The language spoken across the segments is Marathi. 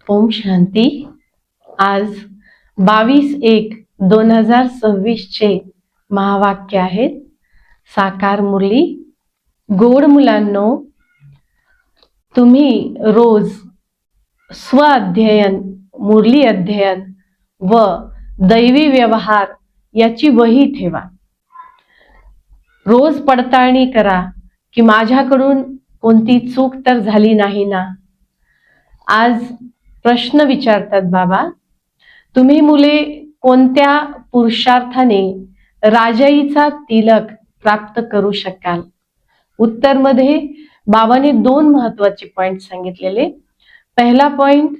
ओम शांती। आज 22/1/2026 चे महावाक्य आहेत साकार मुरली। गोड मुलांनो, तुम्ही रोज स्व अध्ययन, मुरली अध्ययन व दैवी व्यवहार याची वही ठेवा। रोज पडताळणी करा की माझ्याकडून कोणती चूक तर झाली नाही ना। आज प्रश्न विचारतात बाबा, तुम्ही मुले कोणत्या पुरुषार्थाने राजाईचा तिलक प्राप्त करू शकाल? उत्तर मध्ये बाबांनी 2 महत्वाचे पॉइंट सांगितलेले। पहिला पॉइंट,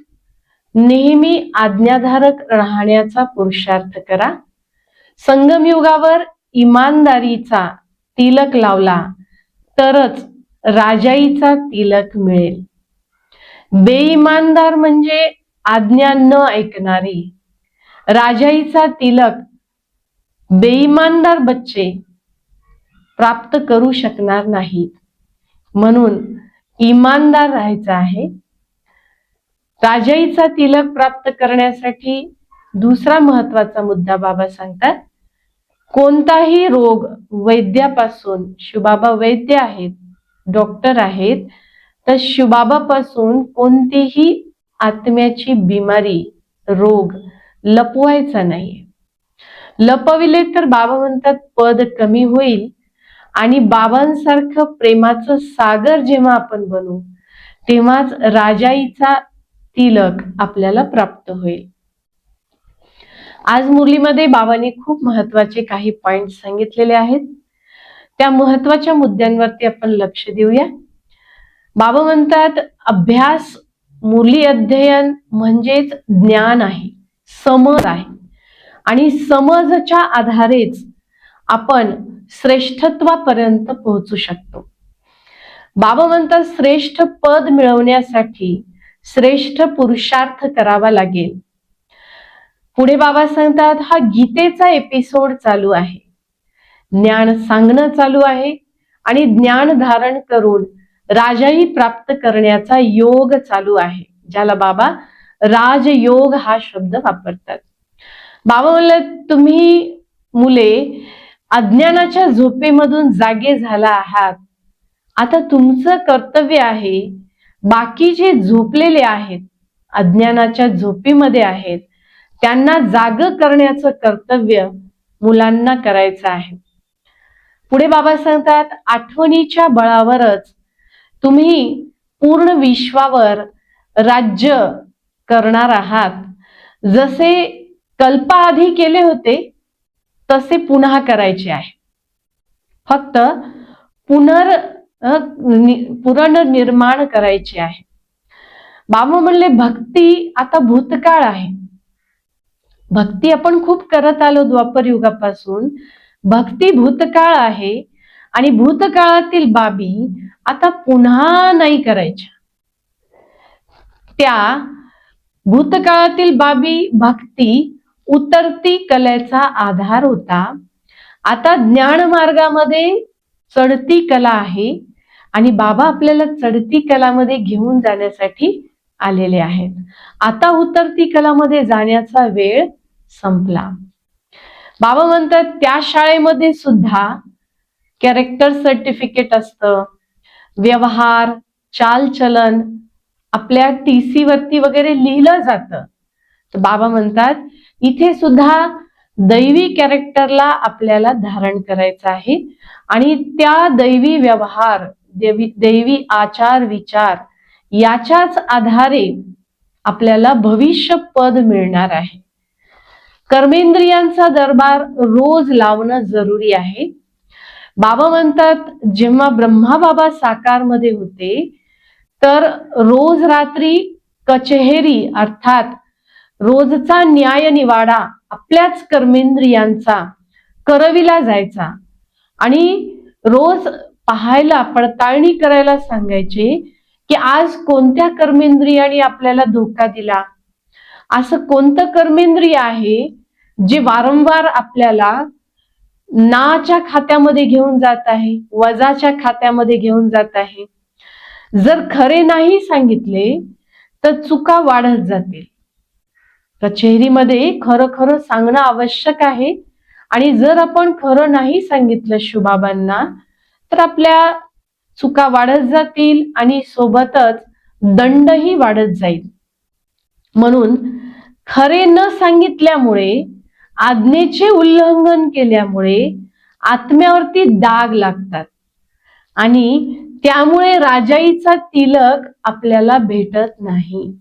नेहमी आज्ञाधारक राहण्याचा पुरुषार्थ करा। संगम युगावर इमानदारीचा तिलक लावला तरच राजाईचा तिलक मिळेल। बेईमानदार म्हणजे आज्ञा न ऐकणारी। राजाईचा तिलक बेईमानदार बच्चे प्राप्त करू शकणार नाहीत, म्हणून इमानदार राहायचं आहे। राजाईचा तिलक प्राप्त करण्यासाठी दुसरा महत्वाचा मुद्दा बाबा सांगतात, कोणताही रोग वैद्यापासून, शिवबाबा वैद्य आहेत, डॉक्टर आहेत, तर शिवबाबापासून कोणतीही आत्म्याची बिमारी, रोग लपवायचा नाही। लपविले तर बाबा म्हणतात पद कमी होईल आणि बाबांसारखं प्रेमाचं सागर जेव्हा आपण बनू तेव्हाच राजाईचा तिलक आपल्याला प्राप्त होईल। आज मुरलीमध्ये बाबांनी खूप महत्वाचे काही पॉइंट सांगितलेले आहेत। त्या महत्वाच्या मुद्द्यांवरती आपण लक्ष देऊया। बाबा म्हणतात अभ्यास, मुरली अध्ययन म्हणजेच ज्ञान आहे, समज आहे आणि समजच्या आधारेच आपण श्रेष्ठत्वापर्यंत पोहोचू शकतो। बाबा म्हणतात श्रेष्ठ पद मिळवण्यासाठी श्रेष्ठ पुरुषार्थ करावा लागेल। पुढे बाबा सांगतात हा गीतेचा एपिसोड चालू आहे, ज्ञान सांगणं चालू आहे आणि ज्ञान धारण करून राजाई प्राप्त करण्याचा योग चालू आहे, ज्याला बाबा राजयोग हा शब्द वापरतात। बाबा म्हणले तुम्ही मुले अज्ञानाच्या झोपेमधून जागे झाला आहात, आता तुमचं कर्तव्य आहे बाकी जे झोपलेले आहेत, अज्ञानाच्या झोपेमध्ये आहेत, त्यांना जाग करण्याचं कर्तव्य मुलांना करायचं आहे। पुढे बाबा सांगतात आठवणीच्या बळावरच तुम्ही पूर्ण विश्वावर राज्य करणार आहात। जसे कल्पाआधी केले होते तसे पुन्हा करायचे आहे, फक्त पुनर्निर्माण करायचे आहे। बाबा म्हणले भक्ती आता भूतकाळ आहे, भक्ती आपण खूप करत आलो द्वापर युगापासून, भक्ती भूतकाळ आहे आणि भूतकाळातील बाबी आता पुन्हा नाही करायच्या। त्या भूतकाळातील बाबी भक्ती उतरती कलेचा आधार होता, आता ज्ञान मार्गामध्ये चढती कला आहे आणि बाबा आपल्याला चढती कलामध्ये घेऊन जाण्यासाठी आलेले आहेत। आता उतरती कलामध्ये जाण्याचा वेळ संपला। बाबा म्हणतात त्या शाळेमध्ये सुद्धा कॅरेक्टर सर्टिफिकेट असतं, व्यवहार, चालचलन आपल्या टीसी वरती वगैरे लिहिलं जातं। तर बाबा म्हणतात इथे सुद्धा दैवी कॅरेक्टरला आपल्याला धारण करायचं आहे आणि त्या दैवी व्यवहार, दैवी आचार विचार याच्याच आधारे आपल्याला भविष्य पद मिळणार आहे। कर्मेंद्रियांचा दरबार रोज लावणं जरुरी आहे। बाबा म्हणतात जेव्हा ब्रह्मा बाबा साकार मध्ये होते तर रोज रात्री कचेहेरी अर्थात रोजचा न्याय निवाडा आपल्याच कर्मेंद्रियांचा करविला जायचा आणि रोज पाहायला, पडताळणी करायला सांगायचे की आज कोणत्या कर्मेंद्रियाने आपल्याला धोका दिला, असं कोणतं कर्मेंद्रिय आहे जे वारंवार आपल्याला नाच्या खात्यामध्ये घेऊन जात आहे, वजाच्या खात्यामध्ये घेऊन जात आहे। जर खरे नाही सांगितले तर चुका वाढत जातील. कचेरीमध्ये खरं खरं सांगणं आवश्यक आहे, आणि जर आपण खरं नाही सांगितलं शिवबाबांना तर आपल्या चुका वाढत जातील आणि सोबतच दंडही वाढत जाईल. म्हणून खरे न सांगितल्यामुळे, आज्ञेचे उल्लंघन केल्यामुळे आत्म्यावरती डाग लागतात आणि त्यामुळे राजाईचा तिलक आपल्याला भेटत नाही.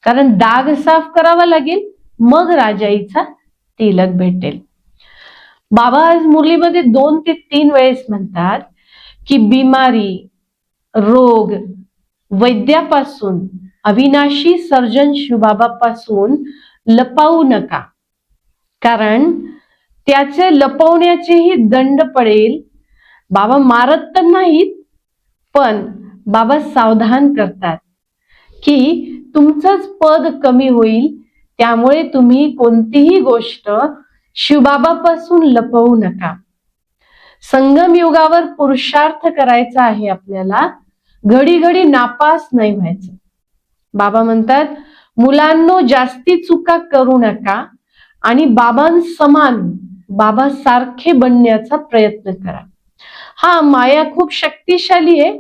कारण डाग साफ करावा लागेल, मग राजाईचा तिलक भेटेल. बाबा आज मुरलीमध्ये 2 ते 3 वेळेस म्हणतात की बिमारी, रोग, वैद्यापासून, अविनाशी सर्जन शिवबाबापासून लपावू नका, कारण त्याचे लपवण्याचेही दंड पडेल. बाबा मारत तर नाहीत, पण बाबा सावधान करतात की तुमचंच पद कमी होईल, त्यामुळे तुम्ही कोणतीही गोष्ट शिवबाबापासून लपवू नका. संगम युगावर पुरुषार्थ करायचा आहे आपल्याला, घडी घडी नापास नाही व्हायचं. बाबा म्हणतात, मुलांनो जास्ती चुका करू नका आणि बाबांसमान, बाबासारखे बनण्याचा प्रयत्न करा. हा, माया खूप शक्तिशाली आहे.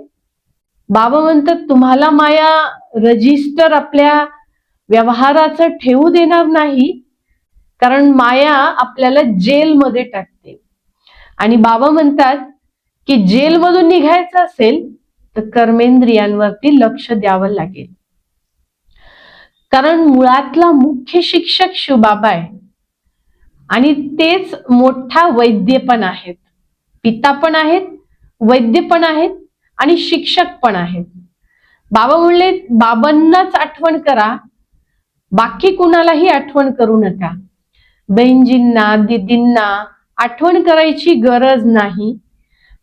बाबा म्हणतात तुम्हाला माया रजिस्टर आपल्या व्यवहाराचं ठेवू देणार नाही, कारण माया आपल्याला जेलमध्ये टाकते. आणि बाबा म्हणतात की जेलमधून निघायचं असेल तर कर्मेंद्रियांवरती लक्ष द्यावं लागेल, कारण मुळातला मुख्य शिक्षक शिवबाबा आहे आणि तेच मोठा वैद्य पण आहेत, पिता पण आहेत, वैद्य पण आहेत आणि शिक्षक पण आहेत. बाबा म्हणले बाबांनाच आठवण करा, बाकी कुणालाही आठवण करू नका. बहिणजींना, दीदींना आठवण करायची गरज नाही.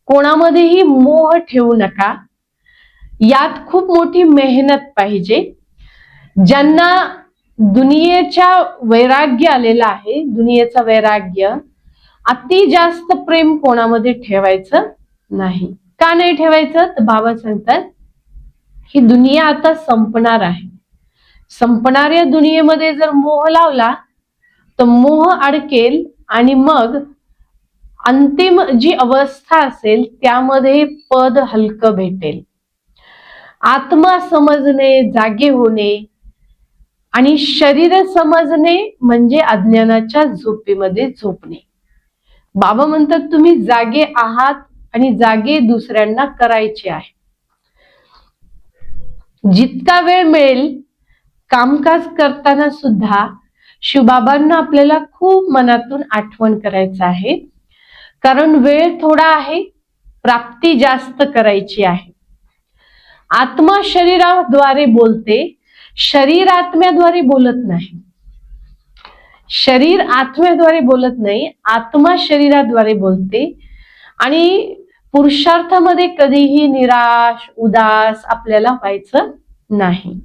कोणामध्येही मोह ठेवू नका. यात खूप मोठी मेहनत पाहिजे. ज्यांना दुनियेच्या वैराग्य आलेला आहे, दुनियेचा वैराग्य, अति जास्त प्रेम कोणामध्ये ठेवायचं नाही. का नाही ठेवायचं तर बाबा सांगतात ही दुनिया आता संपणार आहे. संपणाऱ्या दुनियेमध्ये जर मोह लावला तर मोह अडकेल आणि मग अंतिम जी अवस्था असेल त्यामध्ये पद हलकं भेटेल. आत्मा समजणे, जागे होणे आणि शरीर समजणे म्हणजे अज्ञानाच्या झोपेमध्ये झोपणे. बाबा म्हणतात तुम्ही जागे आहात आणि जागे दुसऱ्यांना करायचे आहे. जितका वेळ मिळेल कामकाज करताना सुद्धा शिवबाबांना आपल्याला खूप मनातून आठवण करायचं आहे, कारण वेळ थोडा आहे, प्राप्ती जास्त करायची आहे. आत्मा शरीराद्वारे बोलते, शरीर आत्म्याद्वारे बोलत नाही. शरीर आत्म्याद्वारे बोलत नाही, आत्मा शरीराद्वारे बोलते. आणि पुरुषार्थामध्ये कधीही निराश, उदास आपल्याला व्हायचं नाही.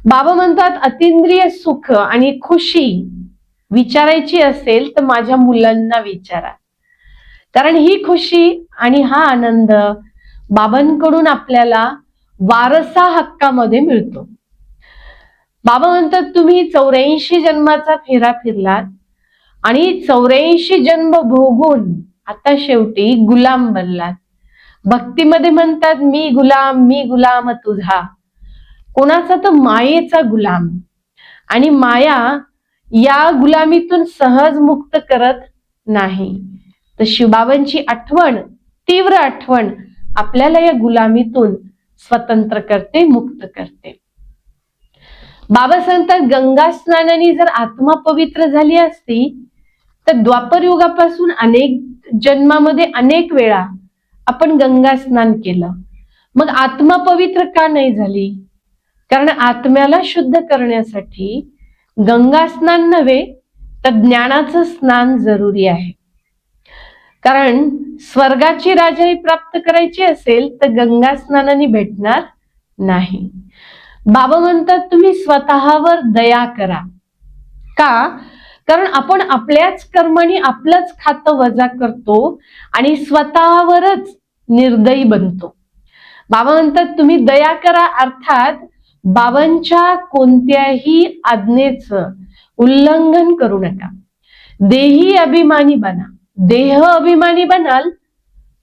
बाबा म्हणतात अतिंद्रिय सुख आणि खुशी विचारायची असेल तर माझ्या मुलांना विचारा, कारण ही खुशी आणि हा आनंद बाबांकडून आपल्याला वारसा हक्कामध्ये मिळतो. बाबा म्हणतात तुम्ही 84 जन्माचा फेरा फिरलात आणि 84 जन्म भोगून आता शेवटी गुलाम बनलात. भक्तीमध्ये म्हणतात मी गुलाम तुझा. कोणाचा तर मायेचा गुलाम. आणि माया या गुलामीतून सहज मुक्त करत नाही, तर शिवबाबांची आठवण, तीव्र आठवण आपल्याला या गुलामीतून स्वतंत्र करते, मुक्त करते. बाबा सांगतात गंगा स्नानाने जर आत्मा पवित्र झाली असती तर द्वापर युगापासून अनेक जन्मामध्ये अनेक वेळा आपण गंगा स्नान केलं, मग आत्मा पवित्र का नाही झाली? कारण आत्म्याला शुद्ध करण्यासाठी गंगा स्नान नव्हे तर ज्ञानाचं स्नान जरुरी आहे. कारण स्वर्गाची राजाई प्राप्त करायची असेल तर गंगा स्नानाने भेटणार नाही. बाबा म्हणतात तुम्ही स्वतःवर दया करा. का? कारण आपण आपल्याच कर्माने आपलंच खातं वजा करतो आणि स्वतःवरच निर्दयी बनतो. बाबा म्हणतात तुम्ही दया करा, अर्थात बाबांच्या कोणत्याही आज्ञेचं उल्लंघन करू नका. देही अभिमानी बना. देह अभिमानी बनाल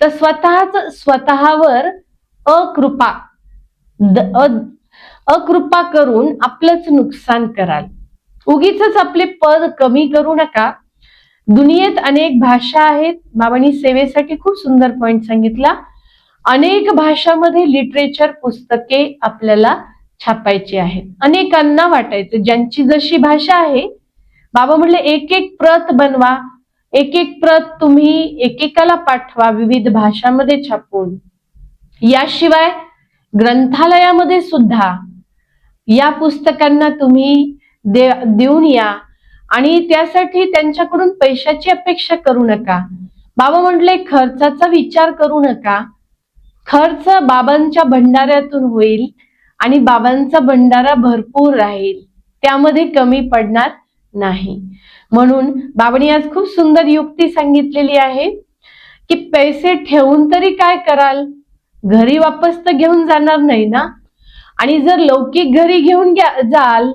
तर स्वतःवर अकृपा करून आपलंच नुकसान कराल. उगीच आपले पद कमी करू नका. दुनियेत अनेक भाषा आहेत. बाबांनी सेवेसाठी खूप सुंदर पॉइंट सांगितला. अनेक भाषामध्ये लिटरेचर पुस्तके आपल्याला छापायची आहेत. अनेकांना वाटायचं ज्यांची जशी भाषा आहे, बाबा म्हणले एक एक प्रत बनवा, एक एक प्रत तुम्ही एकेकाला पाठवा विविध भाषांमध्ये छापून. याशिवाय ग्रंथालयामध्ये सुद्धा या पुस्तकांना तुम्ही देऊन या आणि त्यासाठी त्यांच्याकडून पैशाची अपेक्षा करू नका. बाबा म्हटले खर्चाचा विचार करू नका. खर्च बाबांच्या भंडाऱ्यातून होईल आणि बाबांचा भंडारा भरपूर राहील, त्यामध्ये कमी पडणार नाही. म्हणून बाबांनी आज खूप सुंदर युक्ती सांगितलेली आहे की पैसे ठेवून तरी काय कराल, घरी वापस तर घेऊन जाणार नाही ना. आणि जर लौकिक घरी घेऊन जाल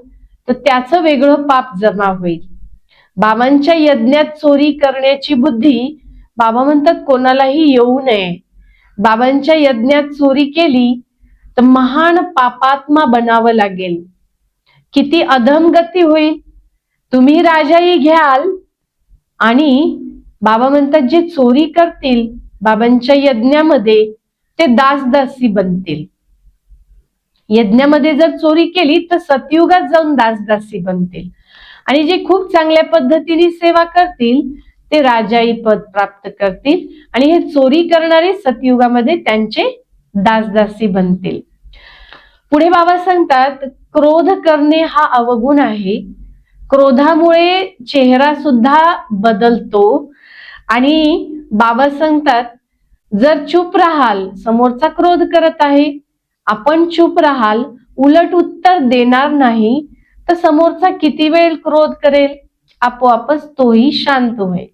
तर त्याचं वेगळं पाप जमा होईल. बाबांच्या यज्ञात चोरी करण्याची बुद्धी बाबा म्हणतात कोणालाही येऊ नये. बाबांच्या यज्ञात चोरी केली तर महान पापात्मा बनावं लागेल. किती अधमगती होईल. तुम्ही राजाई घ्याल आणि बाबा म्हणतात जे चोरी करतील बाबांच्या यज्ञामध्ये ते दासदासी बनतील. यज्ञामध्ये जर चोरी केली तर सतयुगात जाऊन दासदासी बनतील आणि जे खूप चांगल्या पद्धतीने सेवा करतील ते राजाई पद प्राप्त करतील आणि हे चोरी करणारे सतयुगामध्ये त्यांचे दासदासी बनतील. पुढे बाबा सांगतात क्रोध करणे हा अवगुण आहे. क्रोधामुळे चेहरा सुद्धा बदलतो आणि बाबा सांगतात जर चूप राहाल, समोरचा क्रोध करत आहे, आपण चूप राहाल, उलट उत्तर देणार नाही तर समोरचा किती वेळ क्रोध करेल, आपोआपच तोही शांत होईल.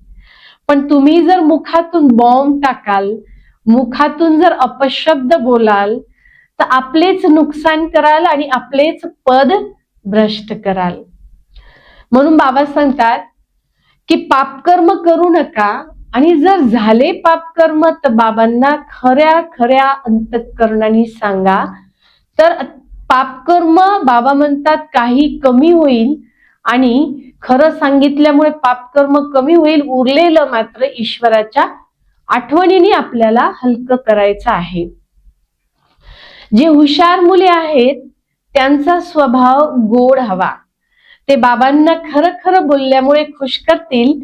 पण तुम्ही जर मुखातून बॉम्ब टाकाल, मुखातून जर अपशब्द बोलाल तर आपलेच नुकसान कराल आणि आपलेच पद भ्रष्ट कराल. म्हणून बाबा सांगतात की पापकर्म करू नका आणि जर झाले पापकर्म तर बाबांना खऱ्या खऱ्या अंतःकरणाने सांगा. तर पापकर्म बाबा म्हणतात काही कमी होईल आणि खरं सांगितल्यामुळे पापकर्म कमी होईल. उरलेलं मात्र ईश्वराच्या आठवणीने आपल्याला हलकं करायचं आहे. जे हुशार मुले आहेत त्यांचा स्वभाव गोड हवा. ते बाबांना खरं खरं बोलल्यामुळे खुश करतील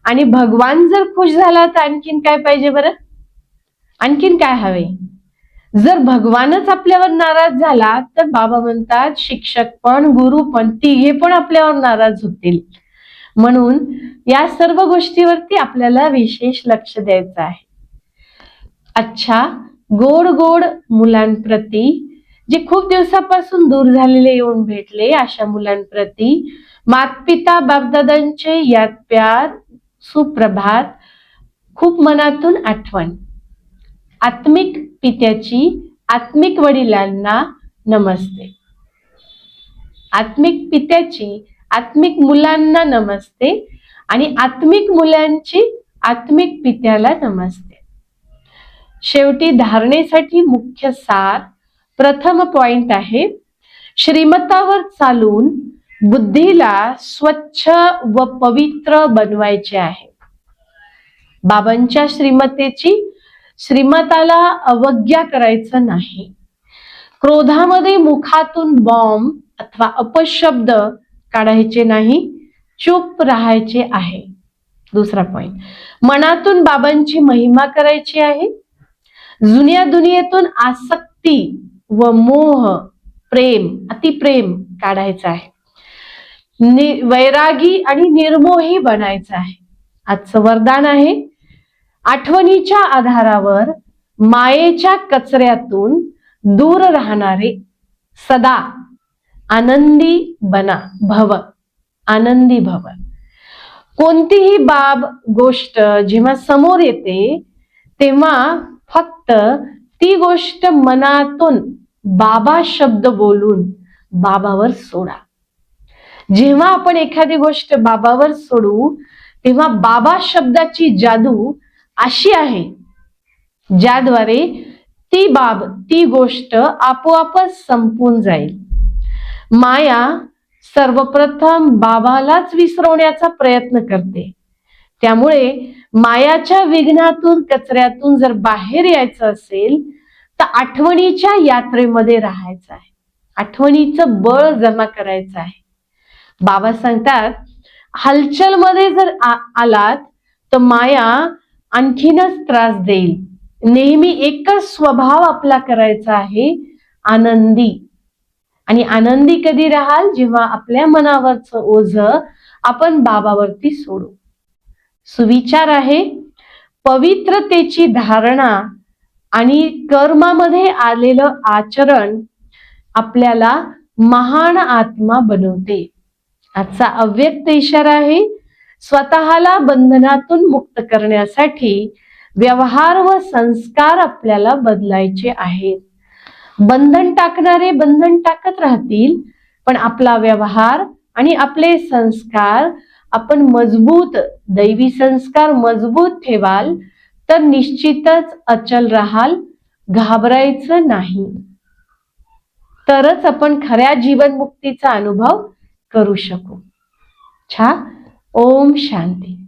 आणि भगवान जर खुश झाला तर आणखीन काय पाहिजे बरं, आणखीन काय हवे. जर भगवानच आपल्यावर नाराज झाला तर बाबा म्हणतात शिक्षक पण गुरु पण तिघे पण आपल्यावर नाराज होतील. म्हणून या सर्व गोष्टीवरती आपल्याला विशेष लक्ष द्यायचं आहे. अच्छा, गोड गोड मुलांप्रती जे खूप दिवसापासून दूर झालेले येऊन भेटले अशा मुलांप्रती मातपिता बापदादांचे याद प्यार, सुप्रभात, खूप मनातून आठवण. आत्मिक पित्याची आत्मिक वडिलांना नमस्ते. आत्मिक पित्याची आत्मिक मुलांना नमस्ते आणि आत्मिक मुलांची आत्मिक पित्याला नमस्ते. शेवटी धारणेसाठी मुख्य सार प्रथम पॉइंट आहे श्रीमतावर चालून बुद्धीला स्वच्छ व पवित्र बनवायचे आहे. बाबांच्या श्रीमताला अवज्ञा करायचं नाही. क्रोधामध्ये मुखातून बॉम्ब अथवा अपशब्द काढायचे नाही, चूप राहायचे आहे. दुसरा पॉइंट मनातून बाबांची महिमा करायची आहे. जुन्या दुनियेतून आसक्ती व मोह, प्रेम, अतिप्रेम काढायचं आहे. वैरागी आणि निर्मोही बनायचं आहे. आजचं वरदान आहे आठवणीच्या आधारावर मायेच्या कचऱ्यातून दूर राहणारे सदा आनंदी भव. आनंदी भव. कोणतीही बाब गोष्ट जेव्हा समोर येते तेव्हा फक्त ती गोष्ट मनातून बाबा शब्द बोलून बाबावर सोडा. जेव्हा आपण एखादी गोष्ट बाबावर सोडू तेव्हा बाबा शब्दाची जादू अशी आहे ज्याद्वारे ती गोष्ट आपोआपच संपून जाईल. माया सर्वप्रथम बाबालाच विसरवण्याचा प्रयत्न करते. त्यामुळे मायाच्या विघ्नातून, कचऱ्यातून जर बाहेर यायचं असेल तर आठवणीच्या यात्रेमध्ये राहायचं आहे. आठवणीचं बळ जमा करायचं आहे. बाबा सांगतात, हलचलमध्ये जर आलात तर माया आणखीनच त्रास देईल. नेहमी एकच स्वभाव आपला करायचा आहे, आनंदी. आणि आनंदी कधी राहाल? जेव्हा आपल्या मनावरचं ओझं आपण बाबावरती सोडू. सुविचार आहे, पवित्रतेची धारणा आणि कर्मामध्ये आलेलं आचरण आपल्याला महान आत्मा बनवते. आजचा अव्यक्त इशारा आहे, स्वतःला बंधनातून मुक्त करण्यासाठी व्यवहार व संस्कार आपल्याला बदलायचे आहेत. बंधन टाकणारे बंधन टाकत राहतील, पण आपला व्यवहार आणि आपले संस्कार आपण मजबूत, दैवी संस्कार मजबूत ठेवाल तर निश्चितच अचल राहाल. घाबरायचं नाही, तरच आपण खऱ्या जीवनमुक्तीचा अनुभव करू शकू. ओम शांती.